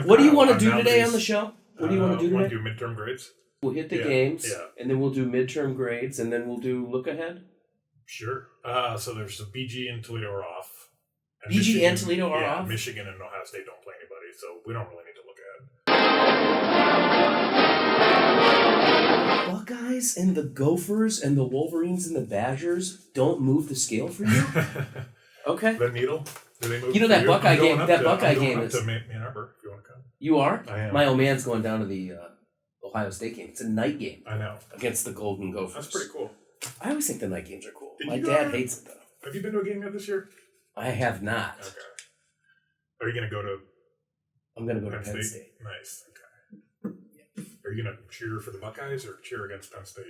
What do you want to do today on the show? What do you want to do today? Want to do midterm grades? We'll hit the games, and then we'll do midterm grades, and then we'll do look ahead. Sure. So there's the BG and Toledo are off. And BG and Toledo are off? Michigan and Ohio State don't play anybody, so we don't really need to look ahead. Buckeyes and the Gophers and the Wolverines and the Badgers don't move the scale for you? Okay. The needle? Do they move? You know that Buckeye game? That Buckeye game is. To Ann Arbor, if you want to come. You are? I am. My old man's going down to the Ohio State game. It's a night game. I know. Against the Golden Gophers. That's pretty cool. I always think the night games are cool. My dad hates it though. Have you been to a game yet this year? I have not. Okay. Are you going to go to? I'm going to go to Penn State. Nice. Okay. Are you going to cheer for the Buckeyes or cheer against Penn State?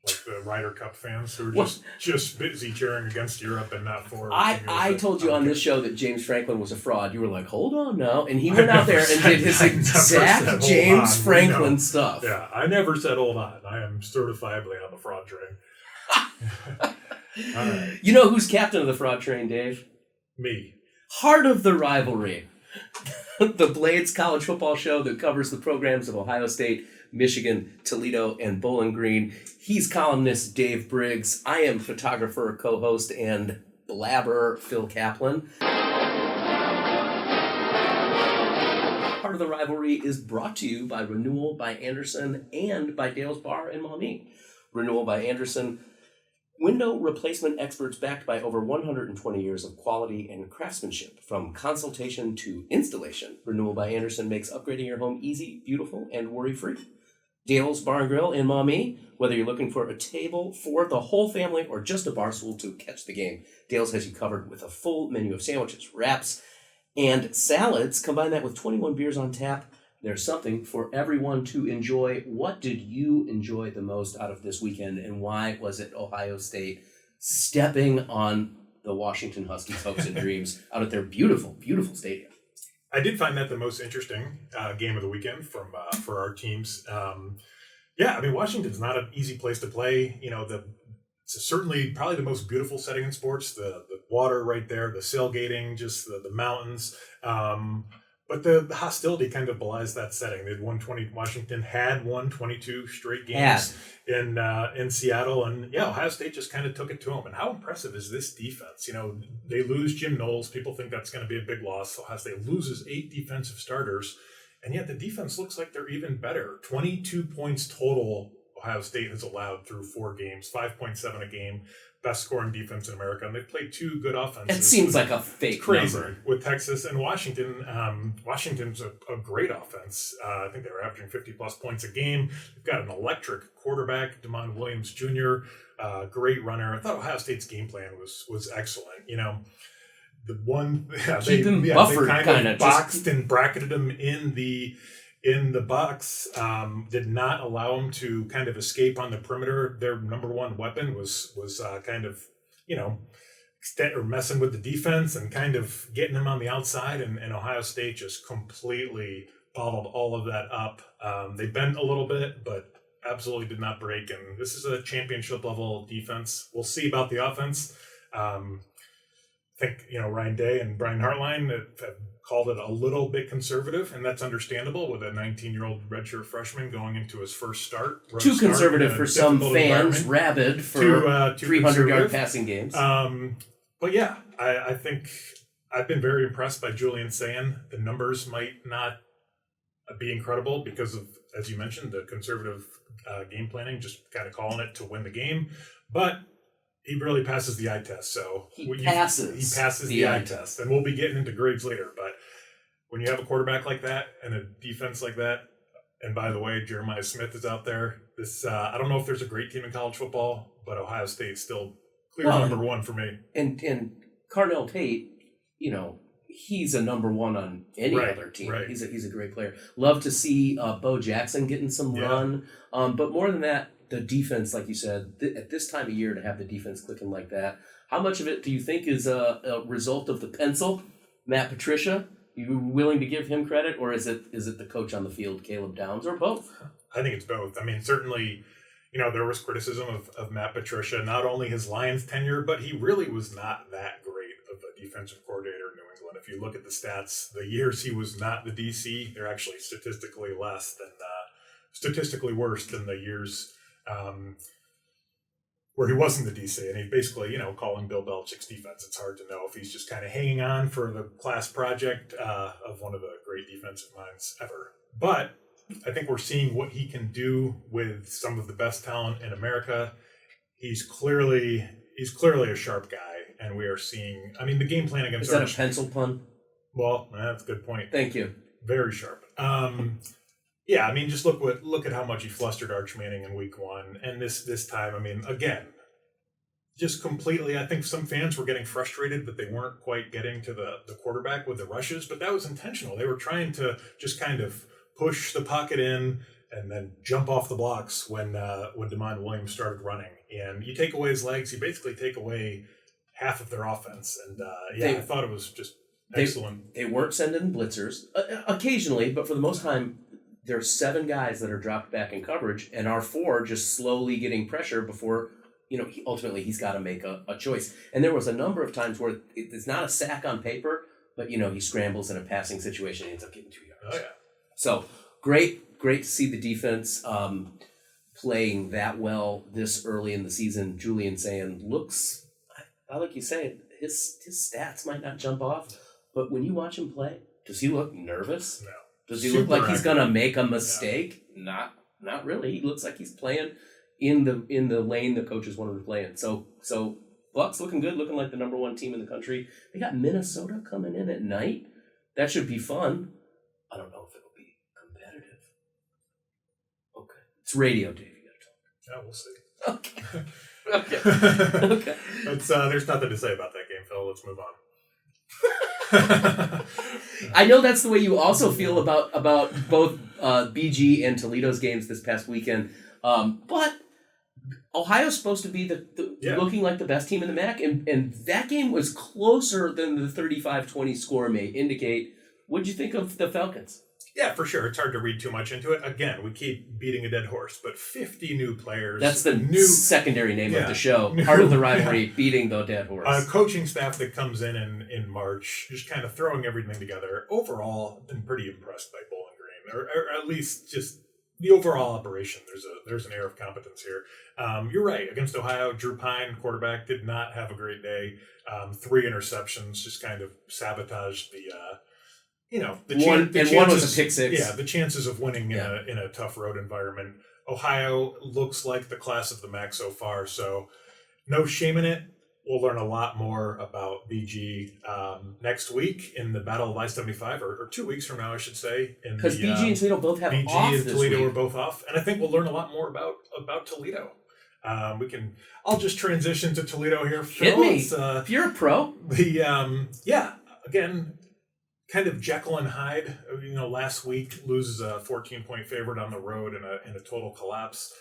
Like the Ryder Cup fans who are just busy cheering against Europe and not for. I told you on this show that James Franklin was a fraud. You were like, hold on now. And he went out there and did his exact James Franklin stuff. Yeah, I never said hold on. I am certifiably on the fraud train. All right. You know who's captain of the fraud train, Dave? Me. Heart of the Rivalry. The Blades college football show that covers the programs of Ohio State, Michigan, Toledo, and Bowling Green. He's columnist Dave Briggs. I am photographer, co-host, and blabber Phil Kaplan. Part of the Rivalry is brought to you by Renewal by Anderson and by Dale's Bar in Maumee. Renewal by Anderson, window replacement experts backed by over 120 years of quality and craftsmanship. From consultation to installation, Renewal by Anderson makes upgrading your home easy, beautiful, and worry-free. Dale's Bar and Grill in Maumee, whether you're looking for a table for the whole family or just a bar stool to catch the game, Dale's has you covered with a full menu of sandwiches, wraps, and salads. Combine that with 21 beers on tap. There's something for everyone to enjoy. What did you enjoy the most out of this weekend, and why was it Ohio State stepping on the Washington Huskies' hopes and dreams out at their beautiful, beautiful stadium? I did find that the most interesting game of the weekend for our teams. Washington's not an easy place to play. You know, it's certainly probably the most beautiful setting in sports. The water right there, the sailgating, just the mountains. But the hostility kind of belies that setting. They'd won 20. Washington had won 22 straight games in Seattle, and Ohio State just kind of took it to them. And how impressive is this defense? You know, they lose Jim Knowles. People think that's going to be a big loss. Ohio State loses 8 defensive starters, and yet the defense looks like they're even better. 22 points total. Ohio State has allowed through 4 games, 5.7 a game. Best scoring defense in America, and they've played 2 good offenses. It seems like a fake number. With Texas and Washington. Washington's a great offense. I think they were averaging 50-plus points a game. They've got an electric quarterback, Damon Williams Jr., great runner. I thought Ohio State's game plan was excellent. You know, the one keep him buffered, they kind of boxed and bracketed him in the box, did not allow him to kind of escape on the perimeter. Their number one weapon was kind of, messing with the defense and kind of getting him on the outside. And Ohio State just completely bottled all of that up. They bent a little bit, but absolutely did not break. And this is a championship level defense. We'll see about the offense. I think, Ryan Day and Brian Hartline have called it a little bit conservative, and that's understandable with a 19-year-old redshirt freshman going into his first start. Too conservative for some fans, rabid for 300-yard passing games. But yeah, I think I've been very impressed by Julian Sayin. The numbers might not be incredible because of, as you mentioned, the conservative game planning, just kind of calling it to win the game. But he really passes the eye test. So he passes the eye test. And we'll be getting into grades later. But when you have a quarterback like that and a defense like that, and by the way, Jeremiah Smith is out there. This I don't know if there's a great team in college football, but Ohio State's still clear number one for me. And Carnell Tate, he's a number one on any other team. Right. He's a great player. Love to see Bo Jackson getting some run. But more than that, the defense, like you said, at this time of year to have the defense clicking like that, how much of it do you think is a result of the pencil, Matt Patricia? You willing to give him credit, or is it the coach on the field, Caleb Downs, or both? I think it's both. I mean, certainly, there was criticism of Matt Patricia, not only his Lions tenure, but he really was not that great of a defensive coordinator in New England. If you look at the stats, the years he was not the DC, they're actually statistically worse than the years where he wasn't the DC. And he basically, calling Bill Belichick's defense. It's hard to know if he's just kind of hanging on for the class project of one of the great defensive minds ever. But I think we're seeing what he can do with some of the best talent in America. He's clearly a sharp guy, and we are seeing. I mean, the game plan against. Is that a pencil pun? Well, that's a good point. Thank you. Very sharp. Yeah, I mean, just look at how much he flustered Arch Manning in week 1, and this time, I mean, again, just completely. I think some fans were getting frustrated that they weren't quite getting to the quarterback with the rushes, but that was intentional. They were trying to just kind of push the pocket in and then jump off the blocks when DeMond Williams started running. And you take away his legs, you basically take away half of their offense. And I thought it was just excellent. They weren't sending blitzers occasionally, but for the most time, there's 7 guys that are dropped back in coverage, and our 4 just slowly getting pressure before, ultimately he's got to make a choice. And there was a number of times where it's not a sack on paper, but, he scrambles in a passing situation and ends up getting 2 yards. Oh, yeah. So great to see the defense playing that well this early in the season. Julian saying, looks, I like you saying, his stats might not jump off, but when you watch him play, does he look nervous? No. Does he look like he's gonna make a mistake? No. Not really. He looks like he's playing in the lane the coaches want him to play in. So Bucks looking good, looking like the number 1 team in the country. They got Minnesota coming in at night. That should be fun. I don't know if it'll be competitive. Okay. It's radio, Dave. You gotta talk. Yeah, we'll see. Okay. There's nothing to say about that game, Phil. Let's move on. I know that's the way you also feel about both BG and Toledo's games this past weekend. But Ohio's supposed to be looking like the best team in the MAC, and that game was closer than the 35-20 score may indicate. What'd you think of the Falcons? Yeah, for sure. It's hard to read too much into it. Again, we keep beating a dead horse, but 50 new players. That's the secondary name of the show. Part of the rivalry, beating the dead horse. Coaching staff that comes in March, just kind of throwing everything together. Overall, I've been pretty impressed by Bowling Green, or at least just the overall operation. There's an air of competence here. You're right. Against Ohio, Drew Pine, quarterback, did not have a great day. 3 interceptions, just kind of sabotaged one was a pick six. Yeah, the chances of winning in a tough road environment. Ohio looks like the class of the MAC so far, so no shame in it. We'll learn a lot more about BG next week in the Battle of I-75, or 2 weeks from now, I should say. Because BG and Toledo both have BG off and this Toledo week. are both off, and I think we'll learn a lot more about Toledo. I'll just transition to Toledo here. Hit me. If you're a pro. Again, kind of Jekyll and Hyde. Last week loses a 14-point favorite on the road in a total collapse.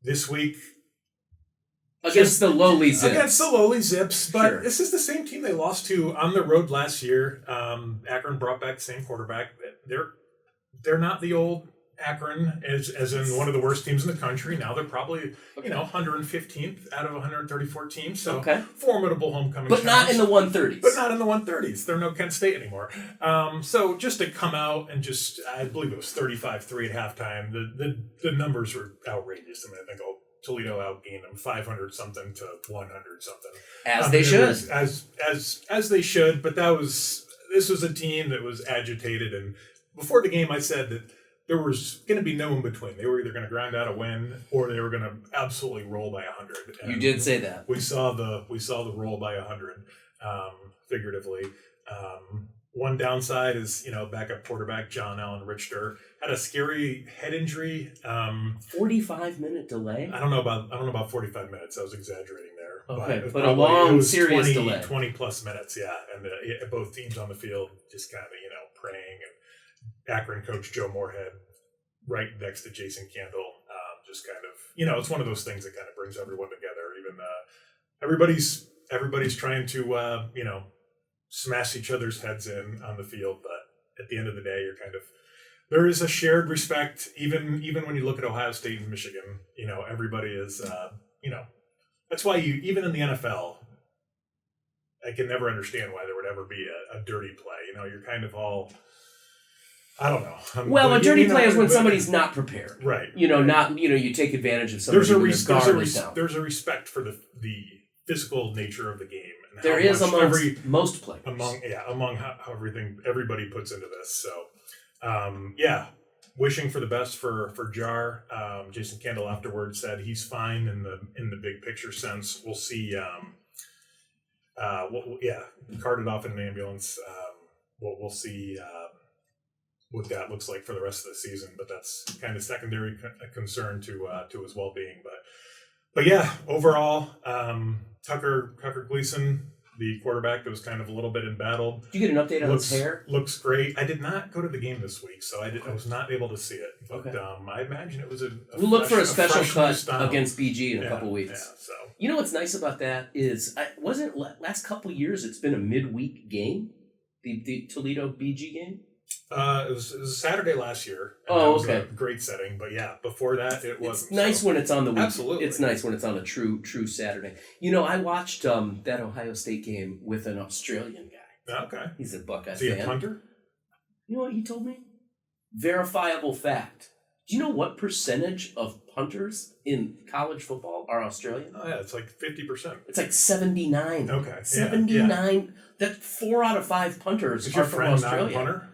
This week against the lowly Zips, but This is the same team they lost to on the road last year. Akron brought back the same quarterback. They're not the old Akron as in one of the worst teams in the country. Now they're probably 115th out of 134 teams. So formidable homecoming. But not in the 130s. But not in the 130s. They're no Kent State anymore. So just to come out and I believe it was 35-3 at halftime. The numbers were outrageous. I mean, I think Toledo outgained them 500 something to 100 something. As they should. As they should. But this was a team that was agitated, and before the game I said that there was going to be no in between. They were either going to grind out a win or they were going to absolutely roll by 100. And you did say that. We saw the roll by 100, figuratively. One downside is, backup quarterback John Allen Richter had a scary head injury. 45-minute delay. I don't know about 45 minutes. I was exaggerating there. Okay, but a long, serious delay. 20 plus minutes, yeah. And both teams on the field just kind of, praying. And Akron coach Joe Moorhead right next to Jason Candle, just kind of, it's one of those things that kind of brings everyone together. Even everybody's trying to, smash each other's heads in on the field, but at the end of the day, there is a shared respect. Even when you look at Ohio State and Michigan, everybody is, that's why even in the NFL, I can never understand why there would ever be a dirty play. You're kind of all, I don't know. Well, a dirty play is when somebody's not prepared. Right. You take advantage of somebody when their guard is down. There's a respect for the physical nature of the game. And there is amongst most players. Among how everybody puts into this. So, wishing for the best for Jar. Jason Kendall afterwards said he's fine in the big picture sense. We'll see. Carted off in an ambulance. We'll see what that looks like for the rest of the season, but that's kind of secondary concern to his well-being. But yeah, overall, Tucker Gleason, the quarterback that was kind of a little bit embattled. Did you get an update on his hair? Looks great. I did not go to the game this week, so I was not able to see it. But okay. I imagine it was we'll look for a special cut against BG in a couple weeks. Yeah, so. You know what's nice about that is, wasn't last couple years it's been a midweek game, the Toledo BG game? It was Saturday last year. Oh, okay. Okay. A great setting, but yeah, before that it wasn't. It's nice when it's on the week. Absolutely. It's nice when it's on a true Saturday. I watched that Ohio State game with an Australian guy. Okay. He's a Buckeye fan. Is he a fan. punter? You know what he told me? Verifiable fact. Do you know what percentage of punters in college football are Australian? Oh yeah, it's like 50%. It's like 79. Okay. 79. Yeah. That 4 out of 5 punters Is are your from friend Australia. not a punter?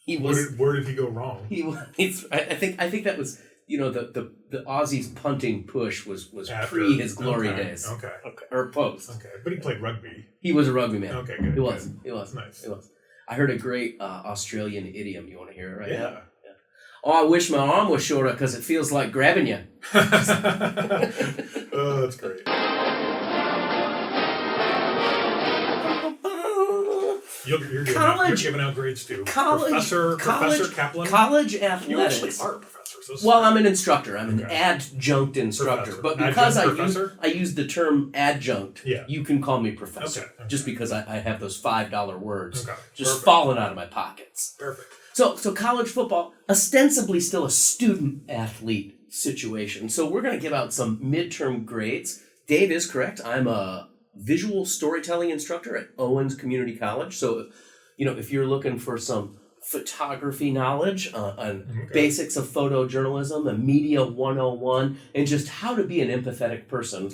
He was. Where did he go wrong? I think that was the Aussies punting push was After, pre his glory days. Okay. Or post. Okay, but he played rugby. He was a rugby man. Okay, good. He was. Nice. He was. I heard a great Australian idiom. You want to hear it right now? Yeah. Oh, I wish my arm was shorter because it feels like grabbing you. Oh, that's great. You're giving out grades too. Professor Kaplan. College athletics. You actually are a professor. Well, I'm an instructor. I'm an adjunct instructor. Professor. But because Adjunct I use the term adjunct, yeah. you can call me professor. Okay. Just because I have those $5 words just Perfect. falling out of my pockets. Perfect. So college football, ostensibly still a student athlete situation. So we're going to give out some midterm grades. Dave is correct. I'm a visual storytelling instructor at Owens Community College. So, if you're looking for some photography knowledge on basics of photojournalism and media 101 and just how to be an empathetic person,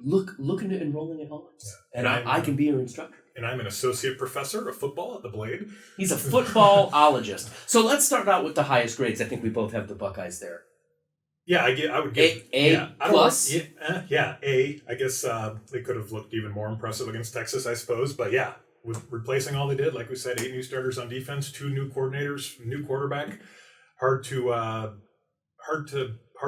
look into enrolling at Owens. Yeah. And I can be your instructor. And I'm an associate professor of football at the Blade. He's a footballologist. So let's start out with the highest grades. I think we both have the Buckeyes there. Yeah, I would give A plus. A. I guess they could have looked even more impressive against Texas, I suppose. But yeah, with replacing all they did, like we said, 8 new starters on defense, 2 new coordinators, new quarterback. Hard to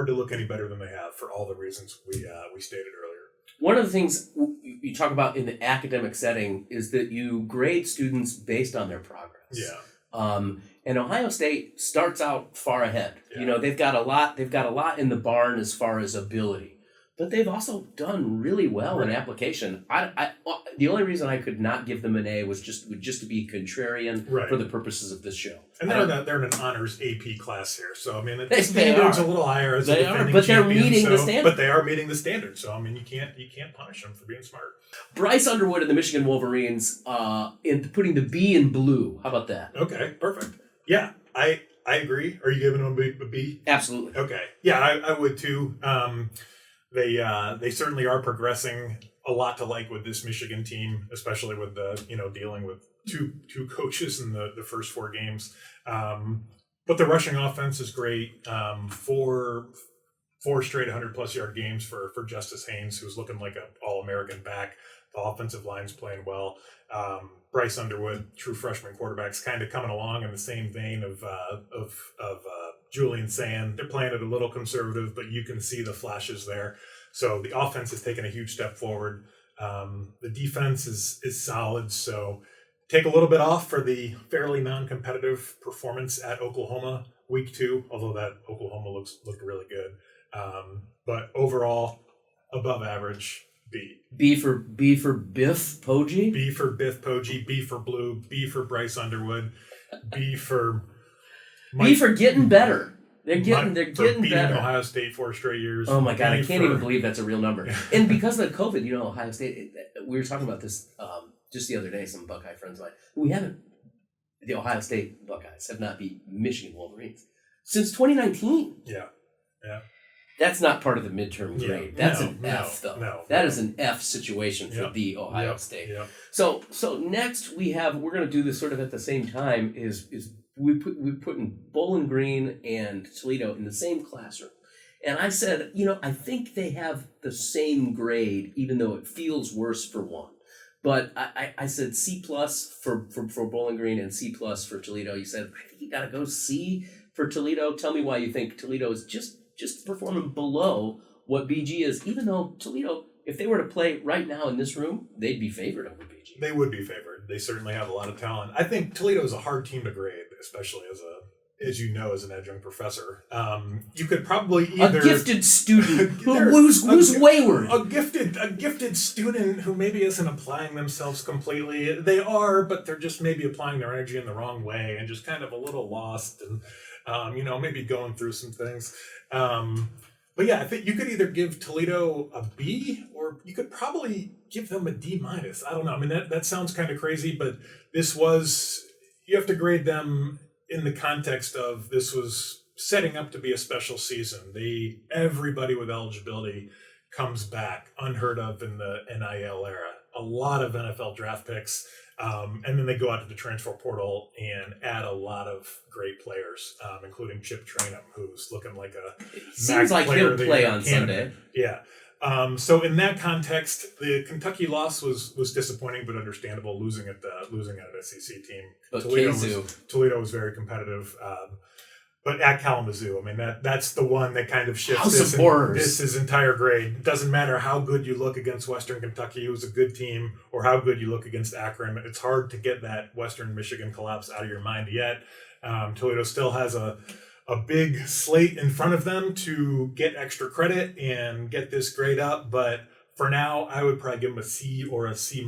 look any better than they have for all the reasons we stated earlier. One of the things you talk about in the academic setting is that you grade students based on their progress. Yeah. And Ohio State starts out far ahead. Yeah. They've got a lot in the barn as far as ability, but they've also done really well in application. The only reason I could not give them an A was just to be contrarian for the purposes of this show. And they're in an honors AP class here, so I mean the standard's a little higher as a defending but they're champion, meeting the standard. But they are meeting the standard, so I mean you can't punish them for being smart. Bryce Underwood and the Michigan Wolverines in putting the B in blue. How about that? Okay, perfect. Yeah, I agree. Are you giving them a B? Absolutely. Okay. Yeah, I would too. They certainly are progressing a lot to like with this Michigan team, especially with the dealing with two coaches in the first 4 games. But the rushing offense is great. 4 straight 100+ yard games for Justice Haynes, who's looking like an All-American back. The offensive line's playing well. Bryce Underwood, true freshman quarterback's kind of coming along in the same vein of Julian Sand. They're playing it a little conservative, but you can see the flashes there. So the offense has taken a huge step forward. The defense is solid. So take a little bit off for the fairly non-competitive performance at Oklahoma week 2, although that Oklahoma looked really good. But overall, above average. B. B for Biff Poggi? B for Biff Poggi, B for Blue, B for Bryce Underwood, B for B for getting better. They're getting beating better. Ohio State 4 straight years. Oh my God, I can't even believe that's a real number. And because of COVID, Ohio State, we were talking about this just the other day, some Buckeye friends of mine. The Ohio State Buckeyes have not beat Michigan Wolverines since 2019. Yeah. That's not part of the midterm grade. That's an F, though. That is an F situation for the Ohio State. Yep. So next we're going to do this sort of at the same time. Is we put in Bowling Green and Toledo in the same classroom, and I said, I think they have the same grade, even though it feels worse for one. But I said C+ for Bowling Green and C+ for Toledo. You said, I think you got to go C for Toledo. Tell me why you think Toledo is just performing below what BG is, even though Toledo, if they were to play right now in this room, they'd be favored over BG. They would be favored. They certainly have a lot of talent. I think Toledo is a hard team to grade, especially as an adjunct professor. You could probably either a gifted student who's wayward. A gifted student who maybe isn't applying themselves completely. They are, but they're just maybe applying their energy in the wrong way and just kind of a little lost and maybe going through some things. But yeah, I think you could either give Toledo a B or you could probably give them a D-. I don't know. I mean, that sounds kind of crazy, but you have to grade them in the context of this was setting up to be a special season. Everybody with eligibility comes back, unheard of in the NIL era. A lot of NFL draft picks. And then they go out to the transfer portal and add a lot of great players, including Chip Trainum, who's looking like seems like he'll play on Sunday. Yeah. So in that context, the Kentucky loss was disappointing but understandable. Losing at an SEC team. But Toledo was very competitive. But at Kalamazoo, I mean that's the one that kind of shifts this entire grade. It doesn't matter how good you look against Western Kentucky, who's a good team, or how good you look against Akron. It's hard to get that Western Michigan collapse out of your mind yet. Toledo still has a big slate in front of them to get extra credit and get this grade up, but for now, I would probably give them a C or a C-,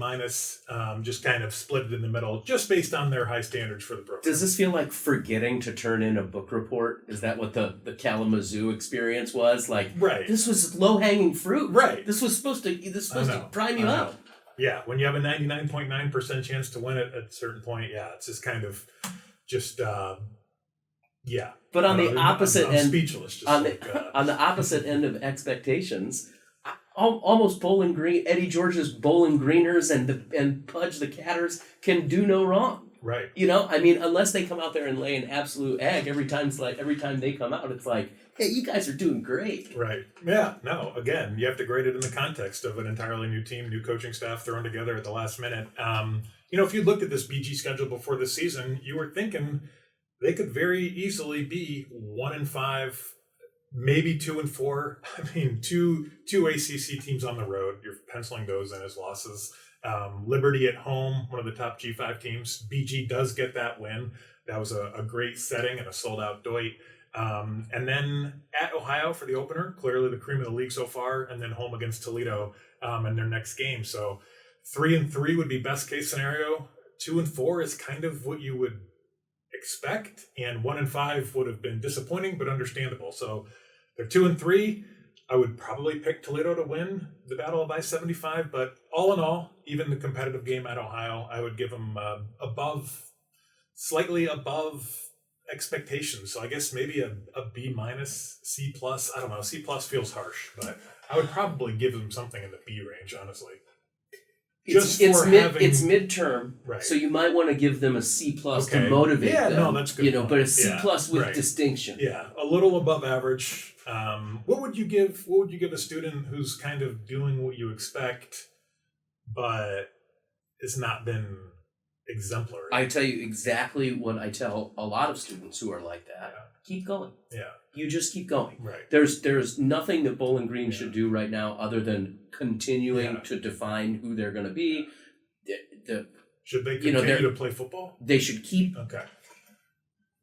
just kind of split it in the middle, just based on their high standards for the program. Does this feel like forgetting to turn in a book report? Is that what the Kalamazoo experience was? Like, right. This was low-hanging fruit. Right. This was supposed to prime you up. Yeah, when you have a 99.9% chance to win it at a certain point, it's just kind of yeah. But on the opposite end, speechless. On the opposite end of expectations, almost Bowling Green, Eddie George's Bowling Greeners and Pudge the Catters can do no wrong. Right. Unless they come out there and lay an absolute egg every time they come out, it's like, hey, you guys are doing great. Right. Yeah. No. Again, you have to grade it in the context of an entirely new team, new coaching staff thrown together at the last minute. If you looked at this BG schedule before this season, you were thinking they could very easily be 1-5. Maybe 2-4. I mean, two ACC teams on the road. You're penciling those in as losses. Liberty at home, one of the top G5 teams. BG does get that win. That was a great setting and a sold-out Doit. And then at Ohio for the opener, clearly the cream of the league so far, and then home against Toledo in their next game. So 3-3 would be best case scenario. 2-4 is kind of what you would expect, and 1-5 would have been disappointing but understandable. So they're 2-3. I would probably pick Toledo to win the Battle of I-75, but all in all, even the competitive game at Ohio, I would give them slightly above expectations. So I guess maybe a B-, C+. I don't know. C+ feels harsh, but I would probably give them something in the B range, honestly. It's midterm, right. So you might want to give them a C+ to motivate them. No, that's good. But a C+ with distinction. Yeah, a little above average. What would you give a student who's kind of doing what you expect, but it's not been exemplary? I tell you exactly what I tell a lot of students who are like that. Yeah. Keep going. Yeah. You just keep going. Right. There's nothing that Bowling Green should do right now other than continuing to define who they're going to be. Should they continue to play football? They should keep. Okay.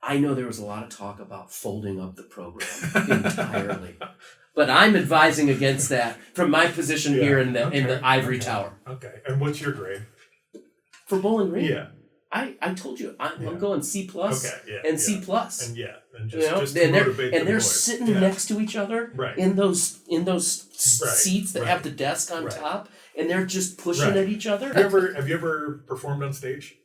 I know there was a lot of talk about folding up the program entirely, but I'm advising against that from my position here in the ivory tower. Okay. And what's your grade for Bowling Green? Yeah. I told you I'm going C plus and C plus. And and just to motivate they're the boys. sitting next to each other in those seats that have the desk on top, and they're just pushing at each other. Have you ever performed on stage?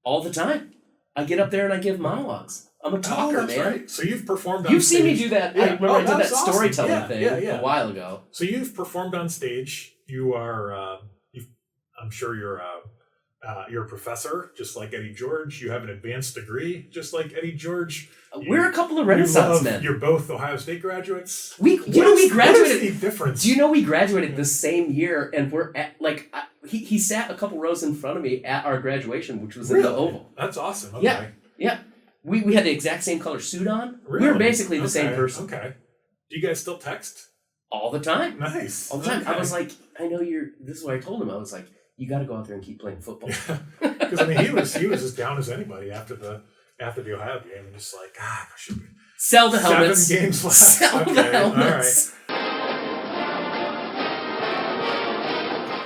All the time. I get up there and I give monologues. I'm a talker, man. Right. So you've performed on stage. You've seen me do that. Yeah. I remember I did that awesome. storytelling thing a while ago. So you've performed on stage. You are, I'm sure you're a professor, just like Eddie George. You have an advanced degree, just like Eddie George. We're a couple of Renaissance men. You're both Ohio State graduates. We graduated. What is the difference? Do you know we graduated the same year, and we're at he sat a couple rows in front of me at our graduation, which was in the Oval. That's awesome. Okay. Yeah. We had the exact same color suit on. Really? We were basically the same person. Okay. Do you guys still text? All the time. Nice. All the time. Okay. I was like, I know this is what I told him. I was like, you got to go out there and keep playing football. Because I mean, he was as down as anybody after the Ohio game, and just like, should we sell the helmets? 7 games left. Sell the helmets. All right.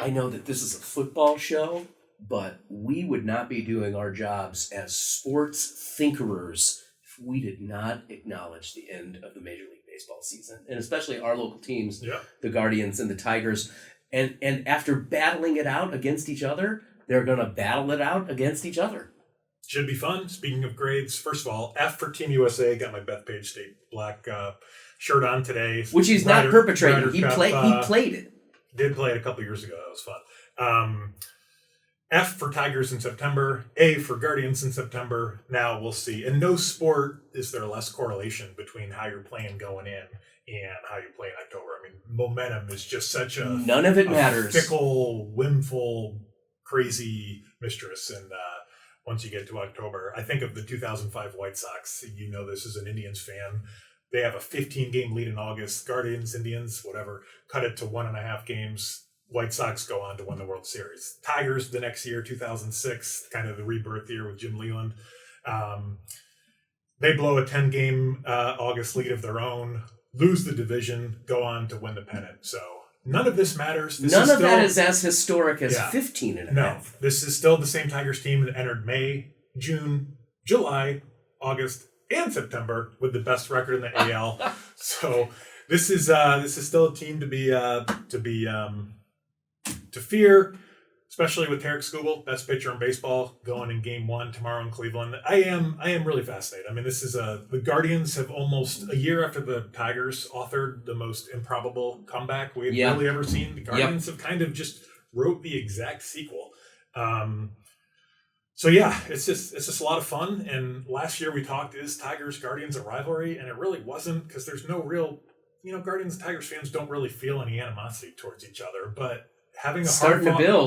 I know that this is a football show, but we would not be doing our jobs as sports thinkerers if we did not acknowledge the end of the Major League Baseball season, and especially our local teams, the Guardians and the Tigers. And after battling it out against each other, they're going to battle it out against each other. Should be fun. Speaking of grades, first of all, F for Team USA. Got my Bethpage State black shirt on today. Which he's not perpetrating. He played it. Did play it a couple years ago. That was fun. F for Tigers in September. A for Guardians in September. Now we'll see. In no sport is there less correlation between how you're playing going in and how you play in October. I mean, momentum is just such a none of it matters. Fickle, whimful, crazy mistress. And once you get to October, I think of the 2005 White Sox. You know this as an Indians fan. They have a 15-game lead in August. Guardians, Indians, whatever, cut it to 1.5 games. White Sox go on to win the World Series. Tigers the next year, 2006, kind of the rebirth year with Jim Leland. They blow a 10-game August lead of their own, lose the division, go on to win the pennant. So none of this matters. None of that is as historic as 15 and a half. No, this is still the same Tigers team that entered May, June, July, August, and September with the best record in the AL. So this is still a team to fear, especially with Tarek Skubal, best pitcher in baseball, going in Game 1 tomorrow in Cleveland. I am really fascinated. I mean, this is the Guardians have almost a year after the Tigers authored the most improbable comeback we had really ever seen. The Guardians have kind of just wrote the exact sequel. So yeah, it's just a lot of fun. And last year we talked, is Tigers Guardians a rivalry? And it really wasn't, because there's no real, Guardians and Tigers fans don't really feel any animosity towards each other. But having a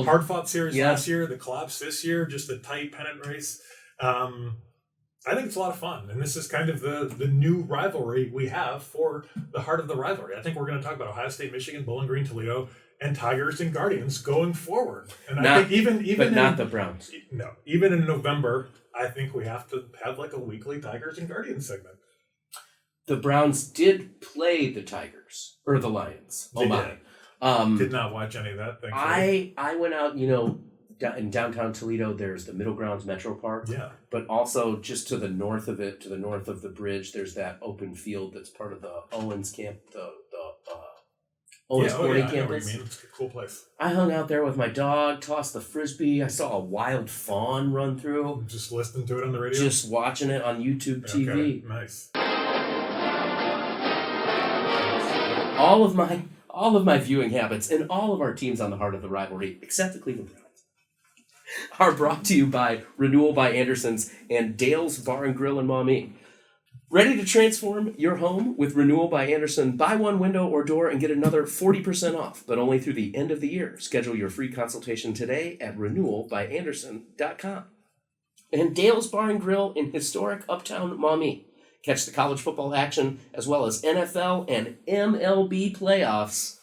hard fought series last year, the collapse this year, just a tight pennant race, I think it's a lot of fun. And this is kind of the new rivalry we have for the heart of the rivalry. I think we're going to talk about Ohio State, Michigan, Bowling Green, Toledo, and Tigers and Guardians going forward. And I think even not the Browns. No, even in November, I think we have to have like a weekly Tigers and Guardians segment. The Browns did play the Tigers or the Lions. Did not watch any of that. Thankfully. I went out, in downtown Toledo. There's the Middle Grounds Metro Park. Yeah. But also just to the north of it, to the north of the bridge, there's that open field that's part of the Owens camp. Owens Corning campus. I know what you mean. It's a cool place. I hung out there with my dog, tossed the frisbee. I saw a wild fawn run through. Just listening to it on the radio? Just watching it on YouTube TV. Okay. Nice. All of my viewing habits and all of our teams on the heart of the rivalry, except the Cleveland Browns, are brought to you by Renewal by Anderson's and Dale's Bar and Grill in Maumee. Ready to transform your home with Renewal by Anderson? Buy one window or door and get another 40% off, but only through the end of the year. Schedule your free consultation today at renewalbyanderson.com. And Dale's Bar and Grill in historic Uptown Maumee. Catch the college football action as well as NFL and MLB playoffs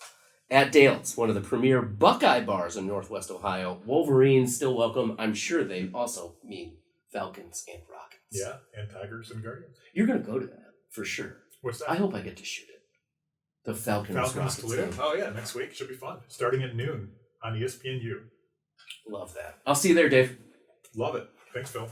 at Dale's, one of the premier Buckeye bars in Northwest Ohio. Wolverines still welcome. I'm sure they also mean Falcons and Rockets. Yeah, and Tigers and Guardians. You're going to go to that for sure. What's that? I hope I get to shoot it. The Falcons Toledo. Game. Oh yeah, next week should be fun. Starting at noon on ESPNU. Love that. I'll see you there, Dave. Love it. Thanks, Phil.